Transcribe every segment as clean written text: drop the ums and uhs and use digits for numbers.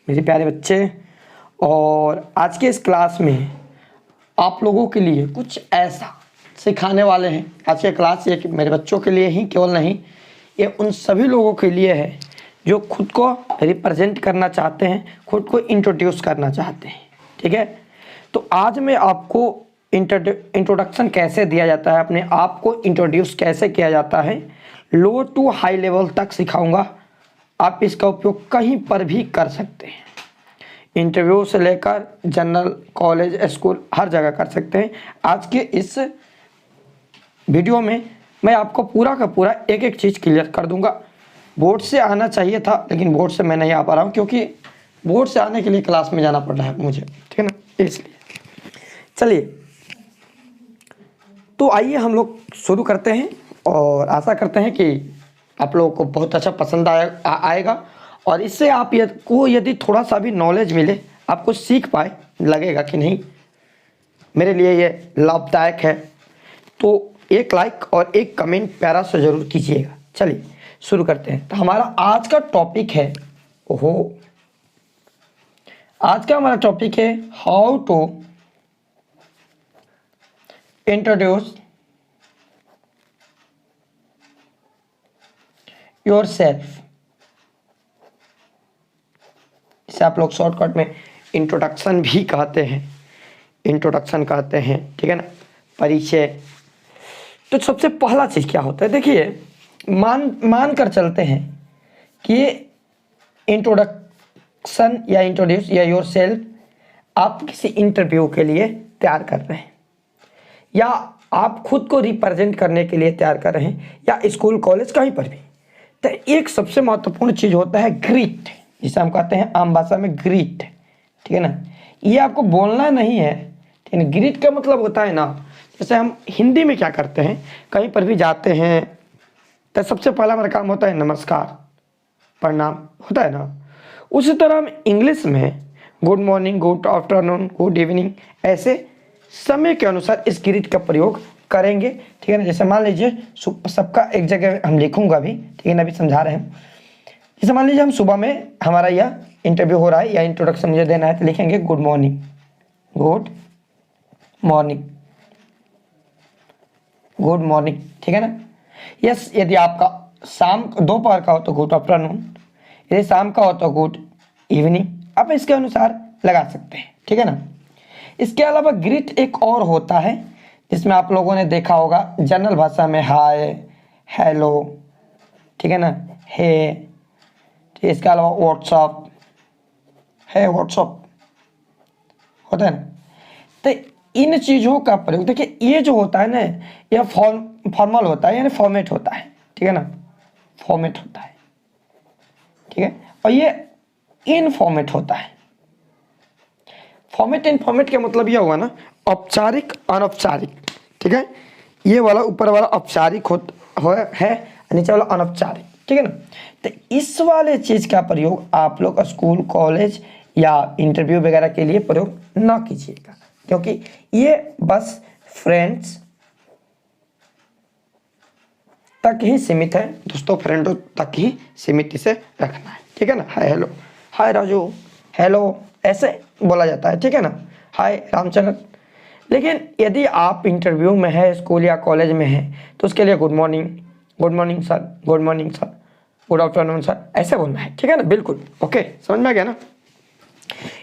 मेरे प्यारे बच्चे। और आज के इस क्लास में आप लोगों के लिए कुछ ऐसा सिखाने वाले हैं। आज के क्लास ये मेरे बच्चों के लिए ही केवल नहीं, ये उन सभी लोगों के लिए है जो खुद को रिप्रेजेंट करना चाहते हैं, खुद को इंट्रोड्यूस करना चाहते हैं। ठीक है, तो आज मैं आपको इंट्रोडक्शन कैसे दिया जाता है, अपने आप को इंट्रोड्यूस कैसे किया जाता है, लो टू हाई लेवल तक सिखाऊंगा। आप इसका उपयोग कहीं पर भी कर सकते हैं, इंटरव्यू से लेकर जनरल, कॉलेज, स्कूल, हर जगह कर सकते हैं। आज के इस वीडियो में मैं आपको पूरा का पूरा एक एक चीज़ क्लियर कर दूंगा। बोर्ड से आना चाहिए था लेकिन बोर्ड से मैं नहीं आ पा रहा हूँ, क्योंकि बोर्ड से आने के लिए क्लास में जाना पड़ रहा है मुझे, ठीक है ना, इसलिए। चलिए, तो आइए हम लोग शुरू करते हैं और आशा करते हैं कि आप लोगों को बहुत अच्छा पसंद आएगा और इससे आप को यदि थोड़ा सा भी नॉलेज मिले, आपको सीख पाए, लगेगा कि नहीं मेरे लिए ये लाभदायक है, तो एक लाइक और एक कमेंट प्यारा से ज़रूर कीजिएगा। चलिए शुरू करते हैं। तो हमारा आज का टॉपिक है, आज का हमारा टॉपिक है हाउ टू इंट्रोड्यूस योरसेल्फ। इसे आप लोग शॉर्टकट में इंट्रोडक्शन भी कहते हैं, इंट्रोडक्शन कहते हैं, ठीक है ना, परिचय। तो सबसे पहला चीज़ क्या होता है, देखिए, मान कर चलते हैं कि इंट्रोडक्शन या इंट्रोड्यूस या योरसेल्फ आप किसी इंटरव्यू के लिए तैयार कर रहे हैं, या आप खुद को रिप्रेजेंट करने के लिए तैयार कर रहे हैं, या स्कूल, कॉलेज, कहीं पर भी। तो एक सबसे महत्वपूर्ण चीज़ होता है ग्रीट, जिसे हम कहते हैं आम भाषा में ग्रीट, ठीक है ना। ये आपको बोलना नहीं है, ठीक है। ग्रीट का मतलब होता है ना, जैसे हम हिंदी में क्या करते हैं, कहीं पर भी जाते हैं तो सबसे पहला हमारा काम होता है नमस्कार, प्रणाम, होता है ना। उसी तरह हम इंग्लिश में good morning, good afternoon, good evening, ऐसे समय के अनुसार इस ग्रीट का प्रयोग करेंगे, ठीक है ना। जैसे मान लीजिए सबका एक जगह हम लिखूंगा भी, ठीक है ना, अभी समझा रहे हैं। जैसे मान लीजिए हम सुबह में हमारा यह इंटरव्यू हो रहा है या इंट्रोडक्शन मुझे देना है, तो लिखेंगे good morning, good morning, good morning, ठीक है ना। यस, यदि आपका शाम दोपहर का हो तो गुड आफ्टरनून, यदि शाम का हो तो गुड इवनिंग, आप इसके अनुसार लगा सकते हैं, ठीक है ना। इसके अलावा ग्रीट एक और होता है जिसमें आप लोगों ने देखा होगा जनरल भाषा में हाय, हेलो, ठीक है ना, हे, ठीक। इसके अलावा व्हाट्सअप है, व्हाट्सअप होता है ना। तो इन चीज़ों का प्रयोग, देखिए, ये जो होता है ना, यह फॉर्मल होता है, यानी फॉर्मेट होता है, ठीक है ना, फॉर्मेट होता है, ठीक है। और ये इनफॉर्मेट होता है। फॉर्मेट इनफॉर्मेट का मतलब यह हुआ ना, औपचारिक, अनौपचारिक, ठीक है। ये वाला ऊपर वाला औपचारिक है, नीचे वाला अनौपचारिक, ठीक है ना। तो इस वाले चीज़ का प्रयोग आप लोग स्कूल, कॉलेज या इंटरव्यू वगैरह के लिए प्रयोग ना कीजिएगा, क्योंकि ये बस फ्रेंड्स तक ही सीमित है, दोस्तों, फ्रेंडों तक ही सीमित इसे रखना है, ठीक है ना। हाय, हेलो, हाय राजू, हेलो, ऐसे बोला जाता है, ठीक है ना, हाय रामचंद्र। लेकिन यदि आप इंटरव्यू में है, स्कूल या कॉलेज में है, तो उसके लिए good morning, good morning sir, good morning sir, good afternoon sir, ऐसे बोलना है, ठीक है ना, बिल्कुल ओके, समझ में आ गया ना।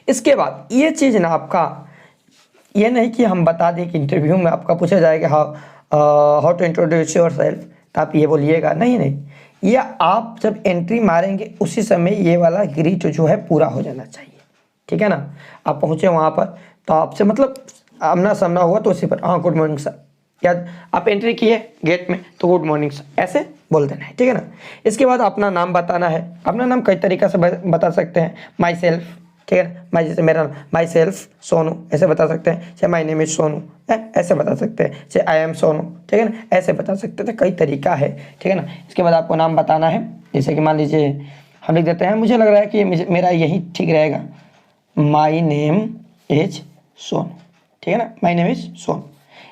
इसके बाद ये चीज़ ना, आपका ये नहीं कि हम बता दें कि इंटरव्यू में आपका पूछा जाएगा हाउ टू इंट्रोड्यूस योरसेल्फ, तो आप ये बोलिएगा, नहीं नहीं, ये आप जब एंट्री मारेंगे उसी समय ये वाला ग्रीट जो है पूरा हो जाना चाहिए, ठीक है ना। आप पहुँचे वहाँ पर तो आपसे मतलब आमना सामना हुआ तो उसी पर हाँ गुड मॉर्निंग सर, या आप एंट्री किए गेट में तो गुड मॉर्निंग सर, ऐसे बोल देना है, ठीक है ना। इसके बाद अपना नाम बताना है। अपना नाम कई तरीक़ा से बता सकते हैं, माई सेल्फ, ठीक है ना, जैसे मेरा माई सेल्फ सोनू, ऐसे बता सकते हैं, चाहे माई नेम इज सोनू, ऐसे बता सकते हैं, चाहे आई एम सोनू, ठीक है ना, ऐसे बता सकते हैं। कई तरीका है, ठीक है ना। इसके बाद आपको नाम बताना है, जैसे कि मान लीजिए हम लिख देते हैं, मुझे लग रहा है कि मेरा यही ठीक रहेगा, माई नेम इज सोनू, ठीक है ना, माई नेम इज सोनू।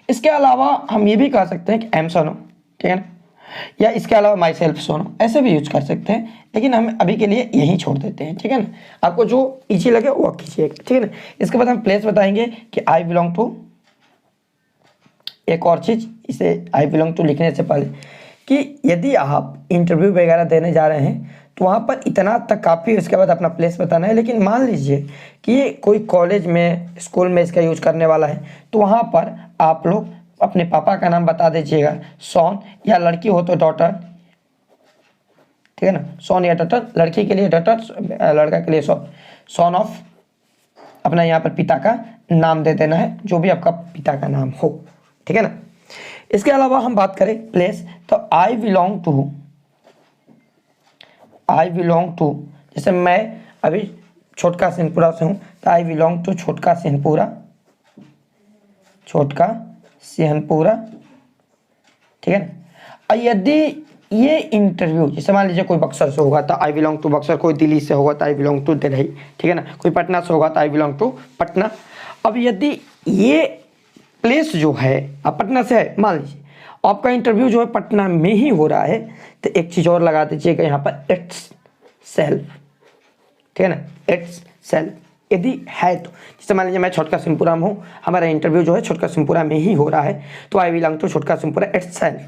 इसके अलावा हम ये भी कह सकते हैं कि आई एम सोनू, ठीक है ना, या इसके अलावा माई सेल्फ सोनो ऐसे भी यूज कर सकते हैं, लेकिन हम अभी के लिए यही छोड़ देते हैं, ठीक है ना। आपको जो इजी लगे वो कीजिएगा, ठीक है ना। इसके बाद हम प्लेस बताएंगे कि आई बिलोंग टू, एक और चीज़ इसे आई बिलोंग टू लिखने से पहले कि यदि आप इंटरव्यू वगैरह देने जा रहे हैं तो वहाँ पर इतना तक काफ़ी, उसके बाद अपना प्लेस बताना है। लेकिन मान लीजिए कि कोई कॉलेज में, स्कूल में इसका यूज करने वाला है, तो वहाँ पर आप लोग अपने पापा का नाम बता दीजिएगा, सॉन, या लड़की हो तो डॉटर, ठीक है ना, सॉन या डॉटर, लड़की के लिए डॉटर, लड़का के लिए सॉन, सॉन ऑफ, अपना यहाँ पर पिता का नाम दे देना है, जो भी आपका पिता का नाम हो, ठीक है ना। इसके अलावा हम बात करें प्लेस, तो I belong to, I belong to, जैसे मैं अभी छोटका सिंहपुरा से हूँ तो आई बिलोंग टू छोटका सिंहपुरा, छोटका सिंहपुरा, ठीक है ना। और यदि ये इंटरव्यू, जैसे मान लीजिए कोई बक्सर से होगा तो आई बिलोंग टू बक्सर, कोई दिल्ली से होगा तो आई बिलोंग टू दिल्ली, ठीक है ना, कोई पटना से होगा तो आई बिलोंग टू पटना। अब यदि ये प्लेस जो है, आप पटना से है मान लीजिए, आपका इंटरव्यू जो है पटना में ही हो रहा है, तो एक चीज़ और लगा दीजिएगा यहाँ पर, इट्स सेल्फ, ठीक है ना, इट्स सेल्फ। यदि है तो, जैसे मान लीजिए मैं छोटका सिंहपुरा में हूँ, हमारा इंटरव्यू जो है छोटका सिंहपुरा में ही हो रहा है, तो आई बिलोंग टू छोटका Singhpura, it's self,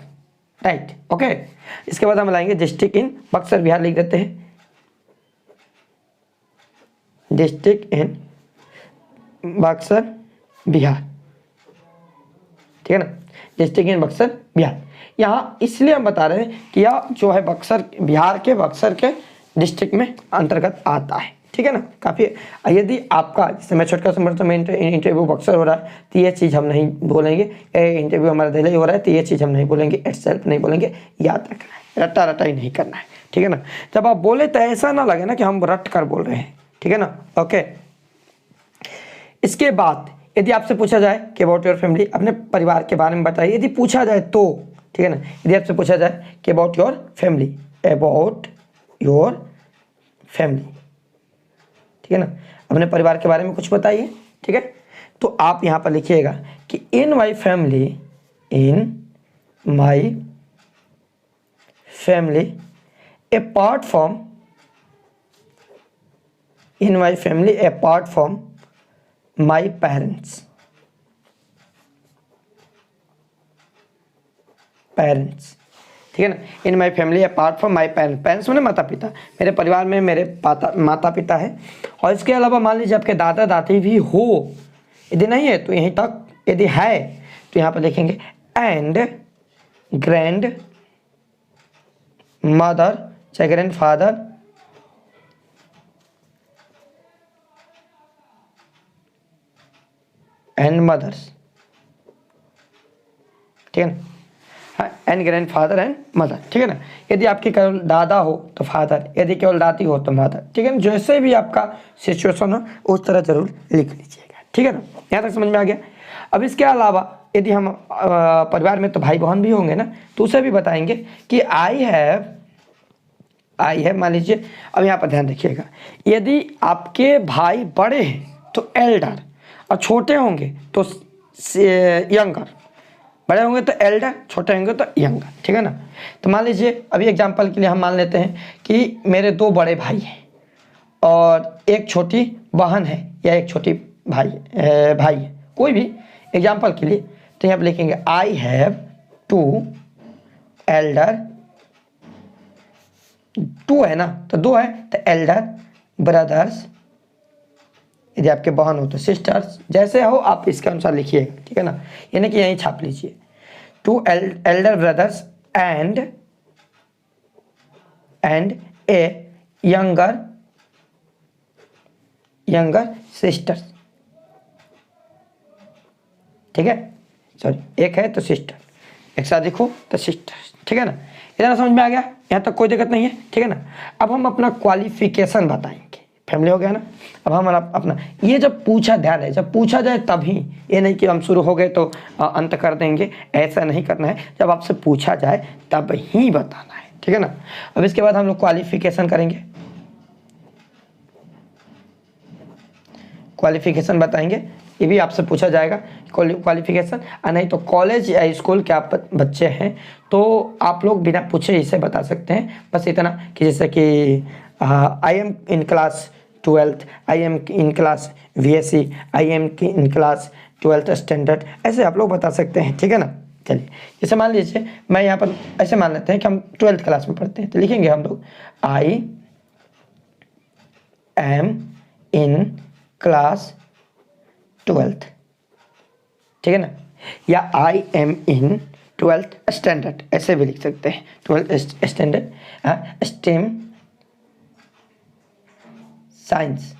right, okay. इसके बाद हम लाएंगे डिस्ट्रिक्ट इन बक्सर बिहार, लिख देते हैं डिस्ट्रिक्ट इन बक्सर बिहार, ठीक है ना, डिस्ट्रिक्ट इन बक्सर बिहार। यहाँ इसलिए हम बता रहे हैं कि यह जो है बक्सर, बिहार के बक्सर के डिस्ट्रिक्ट में अंतर्गत आता है, ठीक है ना। काफ़ी, यदि आपका, जैसे मैं छोटका सिंहपुरा में इंटरव्यू बक्सर हो रहा है तो ये चीज़ हम नहीं बोलेंगे, इंटरव्यू हमारा दिल्ली हो रहा है तो ये चीज़ हम नहीं बोलेंगे, इट्स सेल्फ नहीं बोलेंगे, याद रखना है, रट्टा रट्टा ही नहीं करना है, ठीक है ना। जब आप बोले तो ऐसा ना लगे ना कि हम रट कर बोल रहे हैं, ठीक है ना, ओके। इसके बाद यदि आपसे पूछा जाए कि अबाउट योर फैमिली, अपने परिवार के बारे में बताइए, यदि पूछा जाए तो, ठीक है ना, यदि आपसे पूछा जाए कि about your family, about your family, ठीक है ना, अपने परिवार के बारे में कुछ बताइए, ठीक है, तो आप यहाँ पर लिखिएगा कि in my family, in my family apart from, in my family apart from my parents, parents, ठीक है ना, in my family apart from my parents, parents मैंने माता पिता, मेरे परिवार में मेरे माता पिता है। और इसके अलावा मान लीजिए आपके दादा दादी भी हो, यदि नहीं है तो यहीं तक, यदि है तो यहाँ पर लिखेंगे एंड ग्रैंड मदर, चाहे ग्रैंड फादर, एंड मदर्स, ठीक है ना, and grand father and mother, ठीक है ना। यदि आपके केवल दादा हो तो फादर, यदि केवल दादी हो तो मदर, ठीक है ना, जैसे भी आपका सिचुएशन हो उस तरह जरूर लिख लीजिएगा, ठीक है ना। यहाँ तक समझ में आ गया। अब इसके अलावा यदि हम परिवार में तो भाई बहन भी होंगे ना, तो उसे भी बताएंगे कि आई हैव, मान लीजिए, अब यहाँ पर ध्यान रखिएगा, यदि आपके भाई बड़े हैं तो एल्डर, और छोटे होंगे तो यंगर, बड़े होंगे तो एल्डर, छोटे होंगे तो यंगर, ठीक है ना। तो मान लीजिए अभी एग्जांपल के लिए हम मान लेते हैं कि मेरे 2 बड़े भाई हैं और एक छोटी बहन है या एक छोटी भाई है, कोई भी एग्जांपल के लिए, तो यहाँ पर लिखेंगे आई हैव 2 एल्डर, 2 है ना तो 2 है तो एल्डर ब्रदर्स, यदि आपके बहन हो तो सिस्टर्स, जैसे हो आप इसके अनुसार लिखिएगा, ठीक है ना, यानी कि यहीं छाप लीजिए 2 elder brothers and a younger sisters, ठीक है, सॉरी एक है तो सिस्टर, एक साथ लिखो तो सिस्टर्स, ठीक है ना। इतना समझ में आ गया, यहाँ तक कोई दिक्कत नहीं है, ठीक है ना। अब हम अपना क्वालिफिकेशन बताएंगे, फैमिली हो गया ना। अब हम अपना, ये जब पूछा, ध्यान है, जब पूछा जाए तभी, ये नहीं कि हम शुरू हो गए तो अंत कर देंगे, ऐसा नहीं करना है, जब आपसे पूछा जाए तब ही बताना है, ठीक है ना। अब इसके बाद हम लोग क्वालिफिकेशन करेंगे, क्वालिफिकेशन बताएंगे ये भी आपसे पूछा जाएगा क्वालिफिकेशन, नहीं तो कॉलेज या स्कूल के आप बच्चे हैं तो आप लोग बिना पूछे इसे बता सकते हैं। बस इतना कि जैसे कि I am in class 12th, I am in class VSC, I am in class 12th standard, ऐसे आप लोग बता सकते हैं। ठीक है ना। चलिए जैसे मान लीजिए मैं यहाँ पर ऐसे मान लेते हैं कि हम 12th क्लास में पढ़ते हैं, तो लिखेंगे हम लोग I am in class 12th। ठीक है ना। या I am in 12th standard, ऐसे भी लिख सकते हैं 12th standard stem science,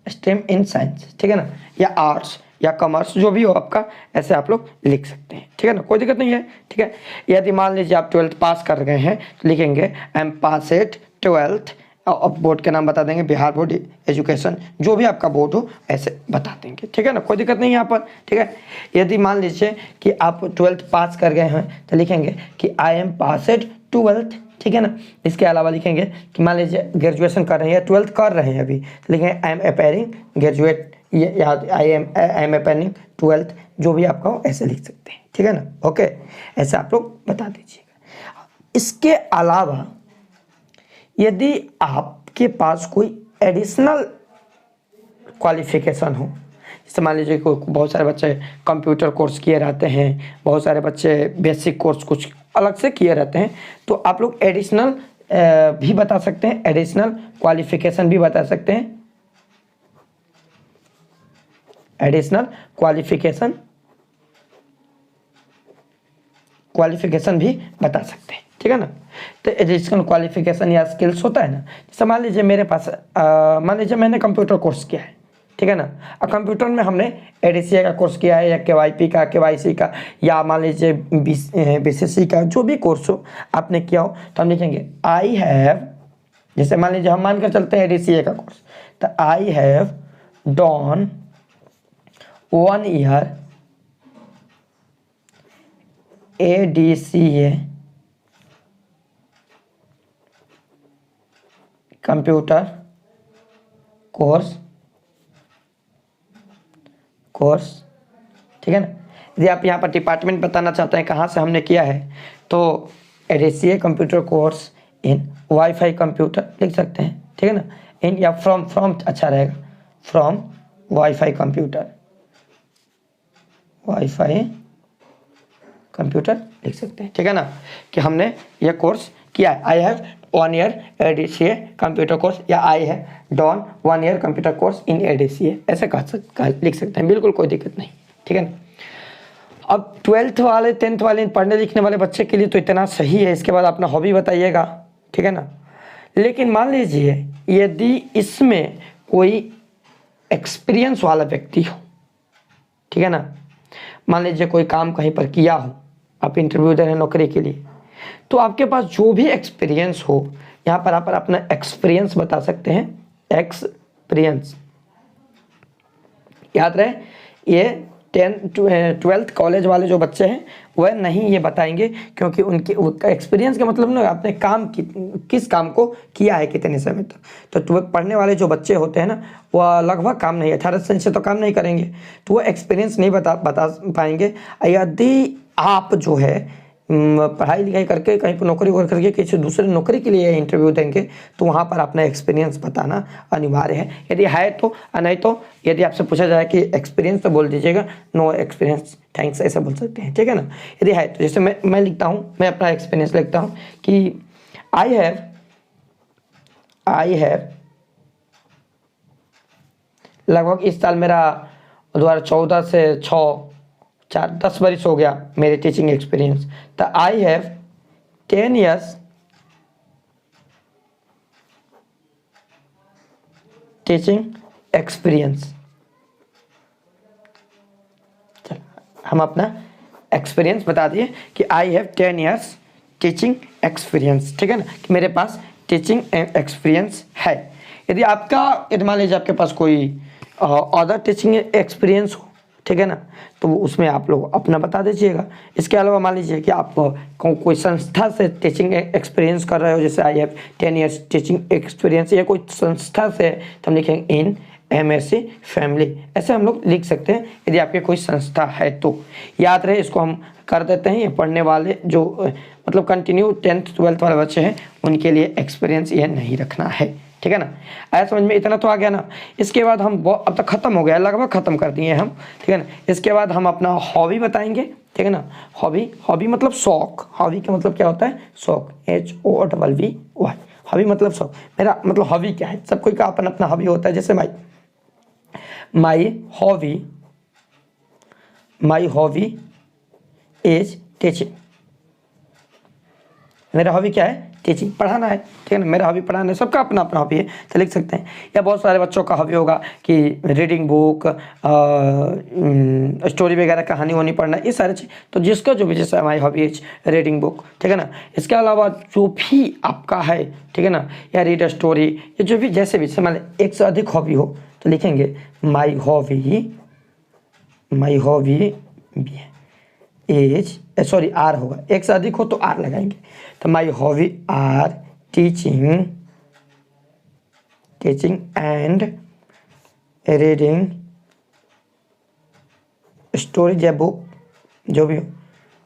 stem in science. ठीक है ना। या आर्ट्स या कॉमर्स, जो भी हो आपका, ऐसे आप लोग लिख सकते हैं। ठीक है ना, कोई दिक्कत नहीं है। ठीक है। यदि मान लीजिए आप 12th पास कर गए हैं तो लिखेंगे I am pass eight 12th, अब बोर्ड के नाम बता देंगे, बिहार बोर्ड एजुकेशन, जो भी आपका बोर्ड हो ऐसे बता देंगे। ठीक है ना, कोई दिक्कत नहीं है यहाँ पर। ठीक है। यदि मान लीजिए कि आप 12th पास कर गए हैं तो लिखेंगे कि I am pass eight 12th। ठीक है ना। इसके अलावा लिखेंगे कि मान लीजिए ग्रेजुएशन कर रहे हैं, 12th कर रहे हैं अभी, तो लिखेंगे आई एम अपेयरिंग ग्रेजुएट, या आई एम अपेयरिंग 12th, जो भी आपका हो ऐसे लिख सकते हैं। ठीक है ना। ओके, ऐसे आप लोग बता दीजिएगा। इसके अलावा यदि आपके पास कोई एडिशनल क्वालिफिकेशन हो, जैसे मान लीजिए बहुत सारे बच्चे कंप्यूटर कोर्स किए रहते हैं, बहुत सारे बच्चे बेसिक कोर्स कुछ अलग से किए रहते हैं, तो आप लोग एडिशनल भी बता सकते हैं, एडिशनल क्वालिफिकेशन भी बता सकते हैं, एडिशनल क्वालिफिकेशन भी बता सकते हैं। ठीक है ना। तो एडिशनल क्वालिफिकेशन या स्किल्स होता है ना, जैसे मान लीजिए मेरे पास मान लीजिए मैंने कंप्यूटर कोर्स किया है। ठीक है ना। और कंप्यूटर में हमने ADCA का कोर्स किया है, या KYP का, KYC का, या मान लीजिए BCC का, जो भी कोर्स हो आपने किया हो, तो हम लिखेंगे आई हैव, जैसे मान लीजिए हम मानकर चलते हैं ADCA का कोर्स, तो I have done 1 year ADCA computer course. ठीक है ना। यदि आप यहाँ पर डिपार्टमेंट बताना चाहते हैं कहाँ से हमने किया है, तो ADCA कंप्यूटर कोर्स इन वाईफाई कंप्यूटर लिख सकते हैं। ठीक है ना। इन या फ्रॉम अच्छा रहेगा, फ्रॉम वाईफाई कंप्यूटर लिख सकते हैं। ठीक है ना, कि हमने यह कोर्स किया है। I have 1 year ADCA computer course, या I have done 1 year computer course in ADCA, ऐसे लिख सकते हैं, बिल्कुल कोई दिक्कत नहीं। ठीक है ना। अब 12th वाले 10th वाले पढ़ने लिखने वाले बच्चे के लिए तो इतना सही है। इसके बाद अपना हॉबी बताइएगा। ठीक है ना। लेकिन मान लीजिए यदि इसमें कोई एक्सपीरियंस वाला व्यक्ति हो, ठीक है ना, मान लीजिए कोई काम कहीं पर किया हो, आप इंटरव्यू दे रहे हैं नौकरी के लिए, तो आपके पास जो भी एक्सपीरियंस हो, यहाँ पर आप अपना एक्सपीरियंस बता सकते हैं। एक्सपीरियंस याद रहे, ये 12th कॉलेज वाले जो बच्चे हैं वह नहीं ये बताएंगे, क्योंकि उनका एक्सपीरियंस का मतलब ना आपने किस काम को किया है कितने समय तक। तो 12th पढ़ने वाले जो बच्चे होते हैं ना, वह लगभग काम नहीं, 18 साल से तो काम नहीं करेंगे, तो वो एक्सपीरियंस नहीं बता पाएंगे। यदि आप जो है पढ़ाई लिखाई करके कहीं पर नौकरी करके किसी दूसरे नौकरी के लिए इंटरव्यू देंगे, तो वहाँ पर अपना एक्सपीरियंस बताना अनिवार्य है, यदि है तो। नहीं तो यदि आपसे पूछा जाए कि एक्सपीरियंस, तो बोल दीजिएगा नो एक्सपीरियंस थैंक्स, ऐसा बोल सकते हैं। ठीक है ना। यदि है तो जैसे मैं लिखता हूँ, मैं अपना एक्सपीरियंस लिखता हूँ कि आई हैव लगभग इस साल मेरा 2014 से 10 वर्ष हो गया मेरे टीचिंग एक्सपीरियंस। तो I have 10 years teaching experience. चलो हम अपना एक्सपीरियंस बता दिए कि I have 10 years teaching experience. ठीक है ना, कि मेरे पास टीचिंग एक्सपीरियंस है। यदि मान लीजिए आपके पास कोई अदर टीचिंग एक्सपीरियंस हो, ठीक है ना। तो उसमें आप लोग अपना बता दीजिएगा। इसके अलावा मान लीजिए कि आप कोई संस्था से टीचिंग एक्सपीरियंस कर रहे हो, जैसे I have 10 years teaching experience, या कोई संस्था से, तो हम लिखेंगे इन MSc फैमिली, ऐसे हम लोग लिख सकते हैं यदि आपके कोई संस्था है तो। याद रहे, इसको हम कर देते हैं। ये पढ़ने वाले जो मतलब कंटिन्यू 10th 12th वाले बच्चे हैं उनके लिए एक्सपीरियंस ये नहीं रखना है, ठीक है ना। आया समझ में, इतना तो आ गया ना। इसके बाद हम अब तक खत्म हो गया, लगभग खत्म कर दिए हम, ठीक है ना। इसके बाद हम अपना हॉबी बताएंगे, ठीक है ना। हॉबी मतलब शौक। हॉबी का मतलब क्या होता है? शौक, HOVY। हॉबी मतलब शौक। मेरा मतलब हॉबी क्या है? सब कोई का अपना अपना हॉबी होता है। जैसे माई हॉबी इज टीचिंग। मेरा हॉबी क्या है? टीचिंग, पढ़ाना है, ठीक है ना। मेरा हॉबी पढ़ाना है, सबका अपना अपना हॉबी है, तो लिख सकते हैं। या बहुत सारे बच्चों का हॉबी होगा कि रीडिंग बुक, स्टोरी वगैरह, कहानी वहानी पढ़ना, ये सारे चीज़। तो जिसका जो भी, जैसे हमारी हॉबी है रीडिंग बुक, ठीक है ना। इसके अलावा जो भी आपका है, ठीक है ना, या रीड स्टोरी, या जो भी जैसे भी, मान एक से अधिक हॉबी हो तो लिखेंगे my hobby is, sorry are होगा, एक से अधिक हो तो आर लगाएंगे। तो my hobby are teaching and reading stories या बुक, जो भी हो,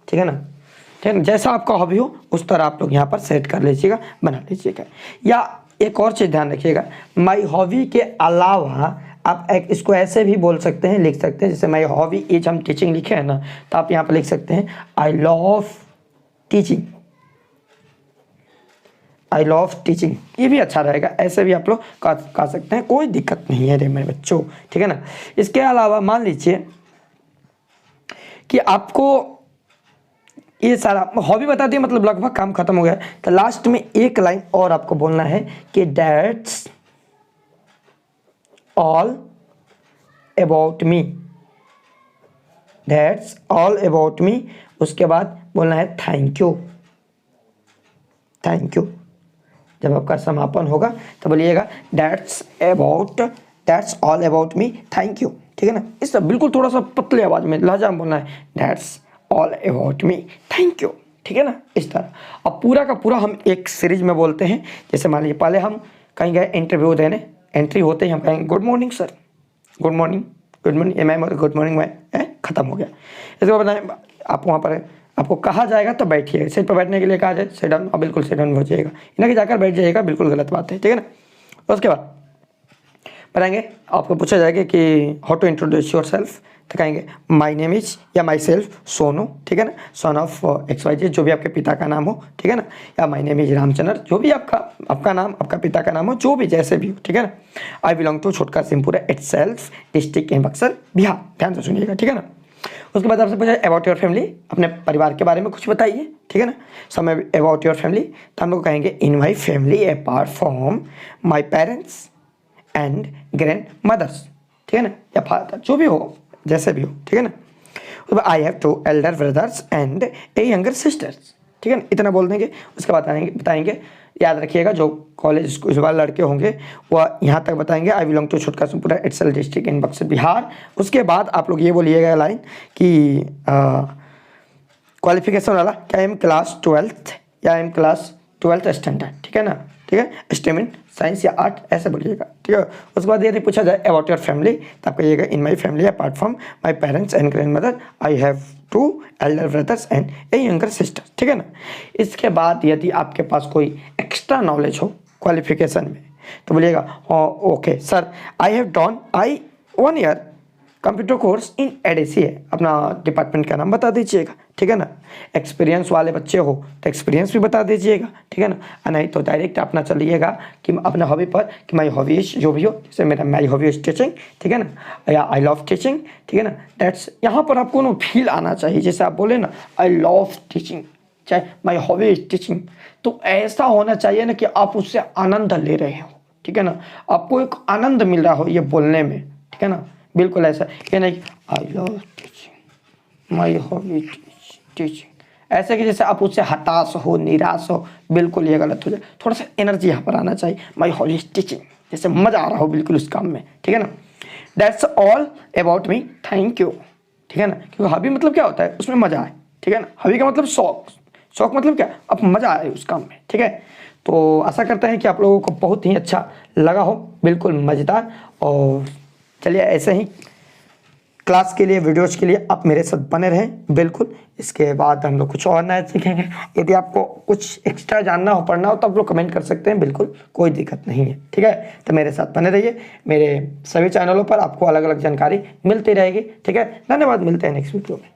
ठीक है ना। ठीक है, जैसा आपका हॉबी हो उस तरह आप लोग यहाँ पर सेट कर लीजिएगा, बना लीजिएगा। या एक और चीज़ ध्यान रखिएगा, माई हॉबी के अलावा आप इसको ऐसे भी बोल सकते हैं, लिख सकते हैं। जैसे माई हॉबी इज, हम टीचिंग लिखे हैं ना, तो आप यहाँ पर लिख सकते हैं आई लव टीचिंग। ये भी अच्छा रहेगा, ऐसे भी आप लोग कह सकते हैं, कोई दिक्कत नहीं है रे मेरे बच्चों, ठीक है ना। इसके अलावा मान लीजिए कि आपको ये सारा हॉबी बता दिया, मतलब लगभग काम खत्म हो गया। तो लास्ट में एक लाइन और आपको बोलना है कि दैट्स ऑल अबाउट मी। उसके बाद बोलना है थैंक यू। जब आपका समापन होगा तो बोलिएगा that's all about me, thank you, ठीक है ना। इस सब बिल्कुल थोड़ा सा पतले आवाज में, लहजा में बोलना है, that's all about me, thank you, ठीक है ना। इस तरह अब पूरा का पूरा हम एक सीरीज में बोलते हैं। जैसे मान लीजिए पहले हम कहीं गए इंटरव्यू देने, एंट्री होते ही हम कहेंगे good morning sir, good morning ma'am, और गुड मॉर्निंग मैम, खत्म हो गया। इसके बाद बताएं आप वहाँ पर आपको कहा जाएगा तो बैठिए, सीट पर बैठने के लिए कहा जाए सिट डाउन, और बिल्कुल सिट डाउन हो जाएगा, इन्हें कि जाकर बैठ जाइएगा, बिल्कुल गलत बात है, ठीक है ना। उसके बाद बताएंगे, आपको पूछा जाएगा कि how to introduce yourself, तो कहेंगे माई नेम इज या माई सेल्फ सोनू, ठीक है ना, सन ऑफ XYZ, जो भी आपके पिता का नाम हो, ठीक है ना। या माई नेम इज रामचंद्र, जो भी आपका नाम, आपका पिता का नाम हो, जो भी जैसे भी हो, ठीक है ना। आई बिलोंग टू छोटका Singhpur itself, district in Buxar, Bihar, ध्यान से सुनिएगा, ठीक है ना। उसके बाद आपसे पूछा अबाउट योर फैमिली, अपने परिवार के बारे में कुछ बताइए, ठीक है ना। सम अबाउट योर फैमिली, तो हम लोग कहेंगे in my family apart from my parents and grandmothers, ठीक है ना, या फादर, जो भी हो, जैसे भी हो, ठीक है ना। आई have 2 elder brothers and a younger sisters, ठीक है ना, इतना बोल देंगे। उसके बाद बताएंगे, याद रखिएगा जो कॉलेज स्कूल वाले लड़के होंगे वह यहाँ तक बताएंगे आई बिलोंग टू छोटका Singhpur itself, district in Buxar, Bihar. उसके बाद आप लोग ये बोलिएगा लाइन कि क्वालिफिकेशन वाला, क्या एम क्लास 12th या एम क्लास 12th स्टैंडर्ड, ठीक है ना, ठीक है, स्ट्रीम इन साइंस या आर्ट, ऐसे बोलिएगा, ठीक है। उसके बाद यदि पूछा जाए अबाउट योर फैमिली, तो आप कहिएगा in my family apart from my parents and grandmother I have 2 elder brothers and a younger sister, ठीक है ना। इसके बाद यदि आपके पास कोई एक्स्ट्रा नॉलेज हो क्वालिफिकेशन में, तो बोलिएगा okay sir, I have done 1 year computer course in ADCA, अपना डिपार्टमेंट का नाम बता दीजिएगा, ठीक है ना। एक्सपीरियंस वाले बच्चे हो तो एक्सपीरियंस भी बता दीजिएगा, ठीक है ना। नहीं तो डायरेक्ट अपना चलिएगा कि अपने हॉबी पर कि माई हॉबी जो भी हो, जैसे मेरा माई हॉबी इज टीचिंग, ठीक है ना, या आई लव टीचिंग, ठीक है ना। दैट्स, यहाँ पर आपको ना फील आना चाहिए, जैसे आप बोले ना आई लव टीचिंग, चाहे माई हॉबी इज टीचिंग, तो ऐसा होना चाहिए ना कि आप उससे आनंद ले रहे हो, ठीक है ना, आपको एक आनंद मिल रहा हो ये बोलने में, ठीक है ना। बिल्कुल ऐसा ये नहीं I love teaching, my hobby teaching, ऐसे कि जैसे आप उससे हताश हो, निराश हो, बिल्कुल ये गलत हो जाए। थोड़ा सा एनर्जी यहाँ पर आना चाहिए, माई हॉबी टीचिंग, जैसे मजा आ रहा हो बिल्कुल उस काम में, ठीक है ना। That's all about me, thank you. ठीक है ना, क्योंकि हॉबी मतलब क्या होता है, उसमें मजा आए, ठीक है ना। हॉबी का मतलब शौक, शौक मतलब क्या, अब मजा आए उस काम में, ठीक है। तो आशा करते हैं कि आप लोगों को बहुत ही अच्छा लगा हो, बिल्कुल मज़ेदार। और चलिए ऐसे ही क्लास के लिए, वीडियोज़ के लिए आप मेरे साथ बने रहें बिल्कुल। इसके बाद हम लोग कुछ और नया सीखेंगे। यदि आपको कुछ एक्स्ट्रा जानना हो, पढ़ना हो, तो आप लोग कमेंट कर सकते हैं, बिल्कुल कोई दिक्कत नहीं है, ठीक है। तो मेरे साथ बने रहिए, मेरे सभी चैनलों पर आपको अलग अलग जानकारी मिलती रहेगी, ठीक है। धन्यवाद, मिलते हैं नेक्स्ट वीडियो में।